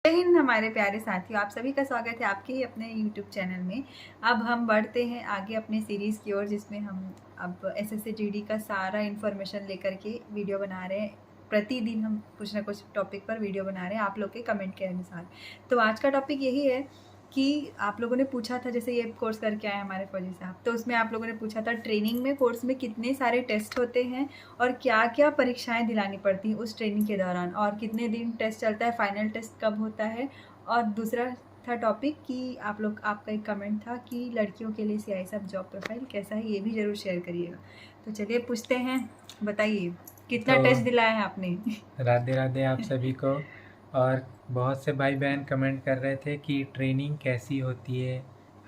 जय हिंद हमारे प्यारे साथियों, आप सभी का स्वागत है आपके ही अपने YouTube चैनल में। अब हम बढ़ते हैं आगे अपने सीरीज़ की ओर, जिसमें हम अब एसएससी जीडी का सारा इन्फॉर्मेशन लेकर के वीडियो बना रहे हैं। प्रतिदिन हम कुछ ना कुछ टॉपिक पर वीडियो बना रहे हैं आप लोग के कमेंट के अनुसार। तो आज का टॉपिक यही है कि आप लोगों ने पूछा था, जैसे ये कोर्स करके आए हमारे फौजी साहब, तो उसमें आप लोगों ने पूछा था ट्रेनिंग में कोर्स में कितने सारे टेस्ट होते हैं और क्या क्या परीक्षाएं दिलानी पड़ती हैं उस ट्रेनिंग के दौरान, और कितने दिन टेस्ट चलता है, फाइनल टेस्ट कब होता है। और दूसरा था टॉपिक कि आपका एक कमेंट था कि लड़कियों के लिए सीआई सब जॉब प्रोफाइल कैसा है, ये भी ज़रूर शेयर करिएगा। तो चलिए पूछते हैं, बताइए कितना तो टेस्ट दिलाया है आपने। राधे राधे आप सभी को। और बहुत से भाई बहन कमेंट कर रहे थे कि ट्रेनिंग कैसी होती है,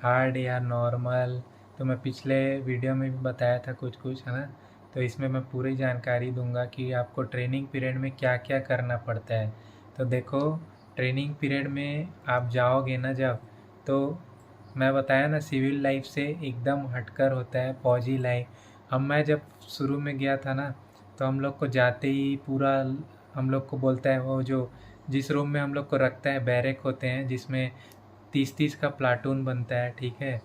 हार्ड या नॉर्मल। तो मैं पिछले वीडियो में भी बताया था कुछ कुछ, है ना। तो इसमें मैं पूरी जानकारी दूंगा कि आपको ट्रेनिंग पीरियड में क्या क्या करना पड़ता है। तो देखो, ट्रेनिंग पीरियड में आप जाओगे ना जब, तो मैं बताया ना सिविल लाइफ से एकदम हटकर होता है फौजी लाइफ। मैं जब शुरू में गया था ना, तो हम लोग को जाते ही पूरा हम लोग को बोलता है, वो जो जिस रूम में हम लोग को रखता है बैरक होते हैं जिसमें 30-30 का प्लाटून बनता है, ठीक है।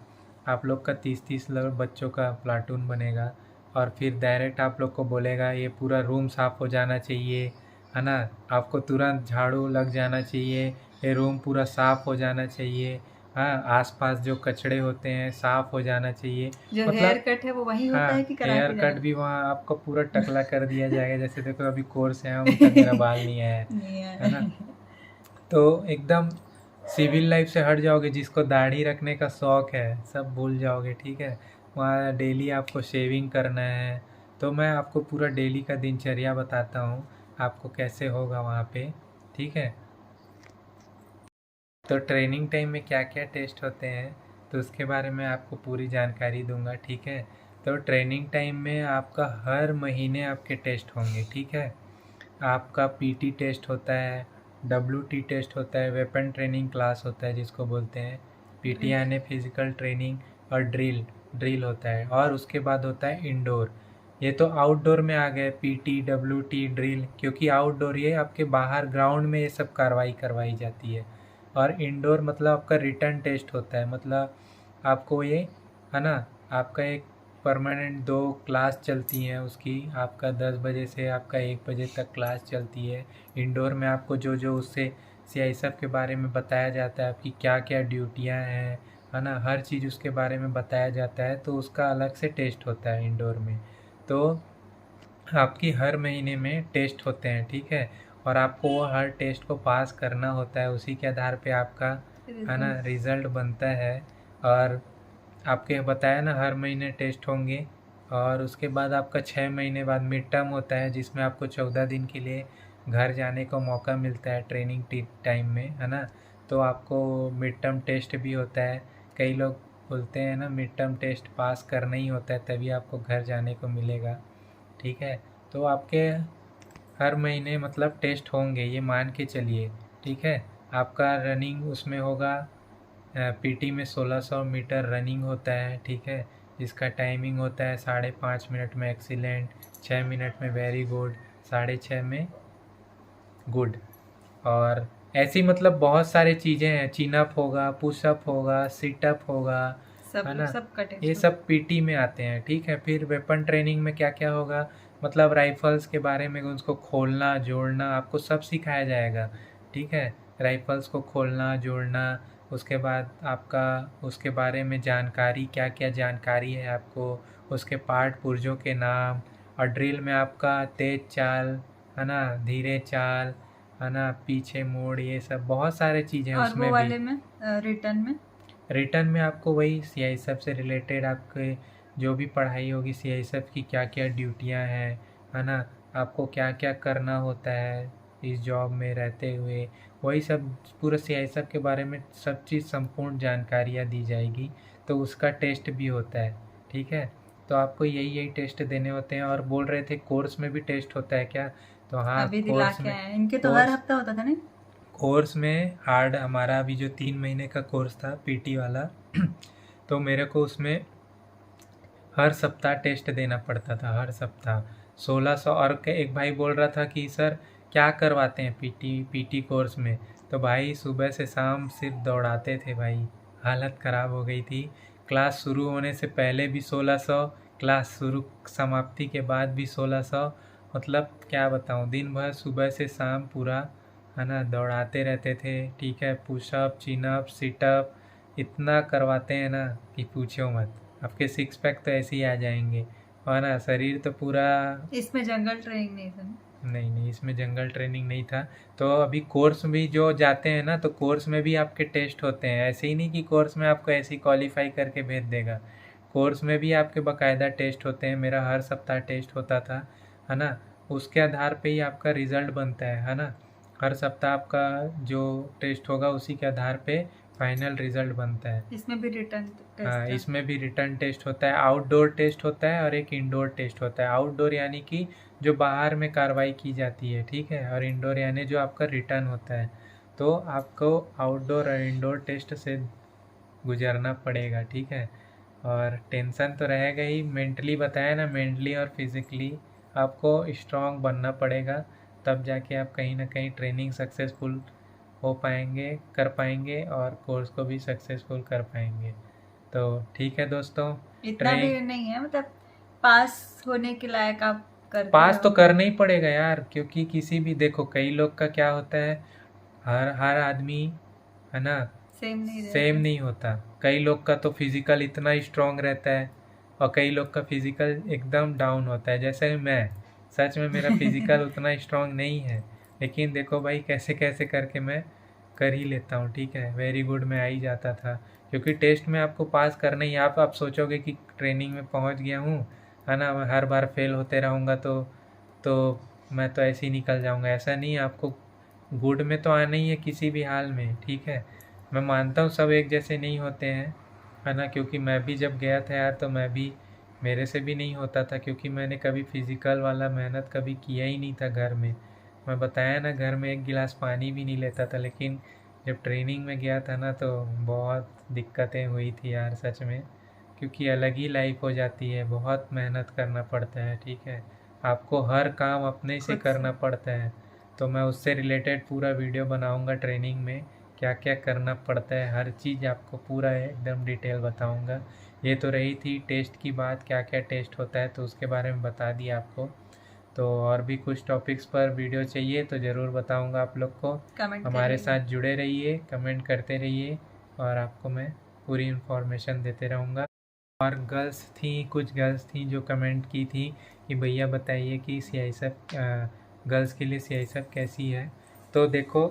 आप लोग का 30-30 बच्चों का प्लाटून बनेगा। और फिर डायरेक्ट आप लोग को बोलेगा ये पूरा रूम साफ़ हो जाना चाहिए, है ना। आपको तुरंत झाड़ू लग जाना चाहिए, ये रूम पूरा साफ़ हो जाना चाहिए। हाँ, आसपास जो कचड़े होते हैं साफ़ हो जाना चाहिए। जो हेयर मतलब कट है वो वही होता है हाँ, कि करा हेयर के कट जाना। भी वहाँ आपको पूरा टकला कर दिया जाएगा। जैसे देखो अभी कोर्स है, अभी तक मेरा बाल नहीं आया नहीं है ना। है। तो एकदम सिविल लाइफ से हट जाओगे, जिसको दाढ़ी रखने का शौक है सब भूल जाओगे, ठीक है। वहाँ डेली आपको शेविंग करना है। तो मैं आपको पूरा डेली का दिनचर्या बताता हूँ आपको कैसे होगा वहाँ पे, ठीक है। तो ट्रेनिंग टाइम में क्या क्या टेस्ट होते हैं, तो उसके बारे में आपको पूरी जानकारी दूंगा, ठीक है। तो ट्रेनिंग टाइम में आपका हर महीने आपके टेस्ट होंगे, ठीक है। आपका पीटी टेस्ट होता है, डब्ल्यूटी टेस्ट होता है, वेपन ट्रेनिंग क्लास होता है जिसको बोलते हैं, पीटी यानी फिजिकल ट्रेनिंग, और ड्रिल ड्रिल होता है। और उसके बाद होता है इंडोर। ये तो आउटडोर में आ गए, पीटी डब्ल्यूटी ड्रिल, क्योंकि आउटडोर ये आपके बाहर ग्राउंड में ये सब कार्रवाई करवाई जाती है। और इंडोर मतलब आपका रिटर्न टेस्ट होता है, मतलब आपको ये, है ना, आपका एक परमानेंट 2 क्लास चलती हैं उसकी, आपका 10 बजे से आपका 1 बजे तक क्लास चलती है। इंडोर में आपको जो जो उससे सीआईएसएफ के बारे में बताया जाता है, आपकी क्या क्या ड्यूटियां हैं, है ना, हर चीज़ उसके बारे में बताया जाता है। तो उसका अलग से टेस्ट होता है इंडोर में। तो आपकी हर महीने में टेस्ट होते हैं, ठीक है। और आपको वो हर टेस्ट को पास करना होता है, उसी के आधार पे आपका, है ना, रिज़ल्ट बनता है। और आपके बताया ना हर महीने टेस्ट होंगे। और उसके बाद आपका 6 महीने बाद मिड टर्म होता है, जिसमें आपको 14 दिन के लिए घर जाने का मौका मिलता है ट्रेनिंग टाइम में, है ना। तो आपको मिड टर्म टेस्ट भी होता है। कई लोग बोलते हैं ना मिड टर्म टेस्ट पास करना ही होता है तभी आपको घर जाने को मिलेगा, ठीक है। तो आपके हर महीने मतलब टेस्ट होंगे, ये मान के चलिए, ठीक है। आपका रनिंग उसमें होगा, पीटी में 1600 मीटर रनिंग होता है, ठीक है। जिसका टाइमिंग होता है 5.5 मिनट में एक्सीलेंट, 6 मिनट में वेरी गुड, 6.5 में गुड। और ऐसी मतलब बहुत सारी चीज़ें हैं, चिनअप होगा, पुशअप होगा, सिटअप होगा, है सब ना। सब का ये टेस्ट होता सब पीटी में आते हैं, ठीक है। फिर वेपन ट्रेनिंग में क्या क्या होगा, मतलब राइफल्स के बारे में उसको खोलना जोड़ना आपको सब सिखाया जाएगा, ठीक है। राइफल्स को खोलना जोड़ना, उसके बाद आपका उसके बारे में जानकारी, क्या क्या जानकारी है आपको, उसके पार्ट पुर्जों के नाम। और ड्रिल में आपका तेज चाल, है ना, धीरे चाल, है ना, पीछे मोड़, ये सब बहुत सारे चीज़ें हैं है। और वो उसमें भी। वाले में रिटर्न में रिटर्न में आपको वही सीआईएसएफ से रिलेटेड आपके जो भी पढ़ाई होगी, सीआईएसएफ की क्या क्या ड्यूटियां हैं, है ना, आपको क्या क्या करना होता है इस जॉब में रहते हुए, वही सब पूरा सीआईएसएफ के बारे में सब चीज़ संपूर्ण जानकारियाँ दी जाएगी। तो उसका टेस्ट भी होता है, ठीक है। तो आपको यही यही टेस्ट देने होते हैं। और बोल रहे थे कोर्स में भी टेस्ट होता है क्या, तो हाँ, अभी दिला कोर्स के में आए हैं, इनके तो हर कोर्स हफ्ता होता था नहीं। कोर्स में हार्ड हमारा अभी जो 3 महीने का कोर्स था पीटी वाला तो मेरे को उसमें हर सप्ताह टेस्ट देना पड़ता था, हर सप्ताह 1600। और एक भाई बोल रहा था कि सर क्या करवाते हैं पीटी कोर्स में, तो भाई सुबह से शाम सिर्फ दौड़ाते थे भाई, हालत ख़राब हो गई थी। क्लास शुरू होने से पहले भी 1600, क्लास शुरू समाप्ति के बाद भी 1600, मतलब क्या बताऊँ, दिन भर सुबह से शाम पूरा, है ना, दौड़ाते रहते थे। ठीक है, पुशअप, चिनअप, सिटअप इतना करवाते हैं ना कि पूछो मत। आपके सिक्स पैक तो ऐसे ही आ जाएंगे, और ना शरीर तो पूरा। इसमें जंगल ट्रेनिंग नहीं था ना? नहीं नहीं, इसमें जंगल ट्रेनिंग नहीं था। तो अभी कोर्स भी जो जाते हैं ना, तो कोर्स में भी आपके टेस्ट होते हैं। ऐसे ही नहीं कि कोर्स में आपको ऐसे ही क्वालिफाई करके भेज देगा, कोर्स में भी आपके बाकायदा टेस्ट होते हैं। मेरा हर सप्ताह टेस्ट होता था, है ना। उसके आधार पे ही आपका रिज़ल्ट बनता है ना। हर सप्ताह आपका जो टेस्ट होगा उसी के आधार पे फाइनल रिज़ल्ट बनता है। इसमें भी रिटर्न टेस्ट हाँ, था? इसमें भी रिटर्न टेस्ट होता है, आउटडोर टेस्ट होता है और एक इंडोर टेस्ट होता है। आउटडोर यानी कि जो बाहर में कार्रवाई की जाती है, ठीक है, और इंडोर यानी जो आपका रिटर्न होता है। तो आपको आउटडोर और इंडोर टेस्ट से गुजरना पड़ेगा, ठीक है। और टेंशन तो रहेगा ही, मेंटली बताया ना, मेंटली और फिज़िकली आपको स्ट्रांग बनना पड़ेगा, तब जाके आप कहीं ना कहीं ट्रेनिंग सक्सेसफुल हो पाएंगे, कर पाएंगे, और कोर्स को भी सक्सेसफुल कर पाएंगे। तो ठीक है दोस्तों, इतना भी नहीं है, मतलब पास होने के लायक आप कर पास तो करना ही पड़ेगा यार, क्योंकि किसी भी, देखो कई लोग का क्या होता है, हर आदमी, है ना, सेम नहीं होता। कई लोग का तो फिजिकल इतना स्ट्रांग रहता है, और कई लोग का फिजिकल एकदम डाउन होता है। जैसे मैं, सच में मेरा फिजिकल उतना स्ट्रांग नहीं है, लेकिन देखो भाई कैसे कैसे करके मैं कर ही लेता हूँ, ठीक है। वेरी गुड में आ ही जाता था, क्योंकि टेस्ट में आपको पास करना ही। आप सोचोगे कि ट्रेनिंग में पहुँच गया हूँ, है ना, मैं हर बार फेल होते रहूँगा तो मैं तो ऐसे ही निकल जाऊँगा। ऐसा नहीं है, आपको गुड में तो आना ही है किसी भी हाल में, ठीक है। मैं मानता हूँ सब एक जैसे नहीं होते हैं, है ना, क्योंकि मैं भी जब गया था यार, तो मैं भी, मेरे से भी नहीं होता था, क्योंकि मैंने कभी फिज़िकल वाला मेहनत कभी किया ही नहीं था घर में। मैं बताया ना, घर में एक गिलास पानी भी नहीं लेता था, लेकिन जब ट्रेनिंग में गया था ना, तो बहुत दिक्कतें हुई थी यार, सच में। क्योंकि अलग ही लाइफ हो जाती है, बहुत मेहनत करना पड़ता है, ठीक है। आपको हर काम अपने से करना पड़ता है। तो मैं उससे रिलेटेड पूरा वीडियो बनाऊंगा, ट्रेनिंग में क्या क्या करना पड़ता है, हर चीज़ आपको पूरा एकदम डिटेल बताऊंगा। ये तो रही थी टेस्ट की बात, क्या क्या टेस्ट होता है तो उसके बारे में बता दिया आपको। तो और भी कुछ टॉपिक्स पर वीडियो चाहिए तो ज़रूर बताऊंगा आप लोग को। हमारे साथ जुड़े रहिए, कमेंट करते रहिए, और आपको मैं पूरी इन्फॉर्मेशन देते रहूँगा। और कुछ गर्ल्स थी जो कमेंट की थी कि भैया बताइए कि CISF गर्ल्स के लिए CISF कैसी है। तो देखो,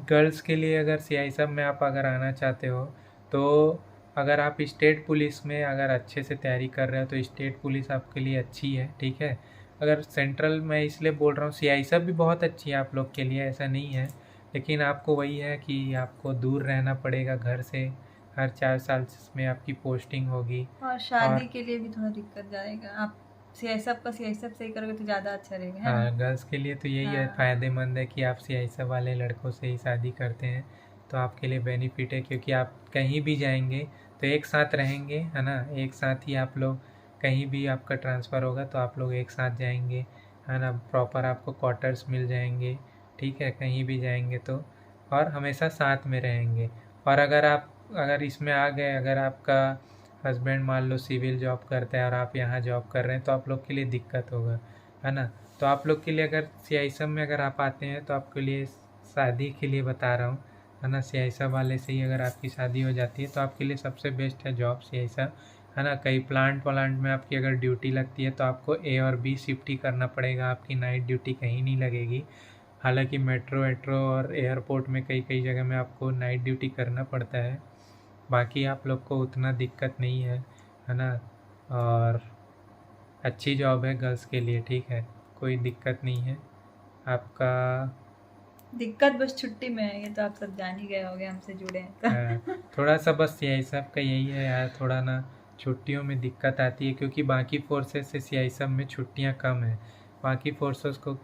गर्ल्स के लिए अगर CISF में आप अगर आना चाहते हो, तो अगर आप स्टेट पुलिस में अगर अच्छे से तैयारी कर रहे हो तो स्टेट पुलिस आपके लिए अच्छी है, ठीक है। अगर सेंट्रल, मैं इसलिए बोल रहा हूँ, CISF भी बहुत अच्छी है आप लोग के लिए, ऐसा नहीं है, लेकिन आपको वही है कि आपको दूर रहना पड़ेगा घर से। हर 4 साल में आपकी पोस्टिंग होगी, और शादी के लिए भी थोड़ा दिक्कत जाएगा। आप CISF का CISF सही करोगे तो ज़्यादा अच्छा रहेगा, है हाँ, गर्ल्स के लिए तो यही है, फ़ायदेमंद है कि आप CISF वाले लड़कों से ही शादी करते हैं, तो आपके लिए बेनिफिट है, क्योंकि आप कहीं भी जाएंगे तो एक साथ रहेंगे, है ना, एक साथ ही आप लोग, कहीं भी आपका ट्रांसफ़र होगा तो आप लोग एक साथ जाएंगे, है ना, प्रॉपर आपको क्वार्टर्स मिल जाएंगे, ठीक है, कहीं भी जाएंगे तो, और हमेशा साथ में रहेंगे। और अगर इसमें आ गए, अगर आपका हस्बैंड मान लो सिविल जॉब करता है और आप यहाँ जॉब कर रहे हैं, तो आप लोग के लिए दिक्कत होगा, है ना। तो आप लोग के लिए अगर CISF में अगर आप आते हैं तो आपके लिए, शादी के लिए बता रहा हूँ, है ना, CISF वाले से ही अगर आपकी शादी हो जाती है तो आपके लिए सबसे बेस्ट है जॉब CISF, है ना। कई प्लांट में आपकी अगर ड्यूटी लगती है तो आपको A और B शिफ्ट ही करना पड़ेगा, आपकी नाइट ड्यूटी कहीं नहीं लगेगी। हालांकि मेट्रो वेट्रो और एयरपोर्ट में कई कई जगह में आपको नाइट ड्यूटी करना पड़ता है, बाकी आप लोग को उतना दिक्कत नहीं है ना। और अच्छी जॉब है गर्ल्स के लिए, ठीक है, कोई दिक्कत नहीं है आपका। दिक्कत बस छुट्टी में है, ये तो आप सब जान ही गए होंगे, हमसे जुड़े हैं तो। थोड़ा सा बस CISF का यही है यार, थोड़ा ना छुट्टियों में दिक्कत आती है, क्योंकि बाकी फोर्सेस से CISF में छुट्टियां कम है। बाकी फोर्सेस को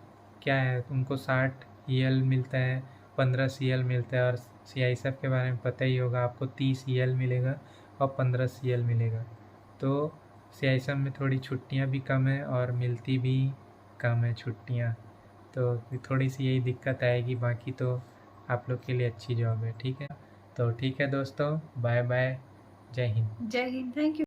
क्या है, उनको 60 EL मिलता है, 15 CL मिलता है, और CISF के बारे में पता ही होगा आपको, 30 EL मिलेगा और 15 CL मिलेगा। तो CISF में थोड़ी छुट्टियां भी कम है और मिलती भी कम है छुट्टियां, तो थोड़ी सी यही दिक्कत आएगी, बाकी तो आप लोग के लिए अच्छी जॉब है, ठीक है। तो ठीक है दोस्तों, बाय बाय, जय हिंद। जय हिंद, थैंक यू।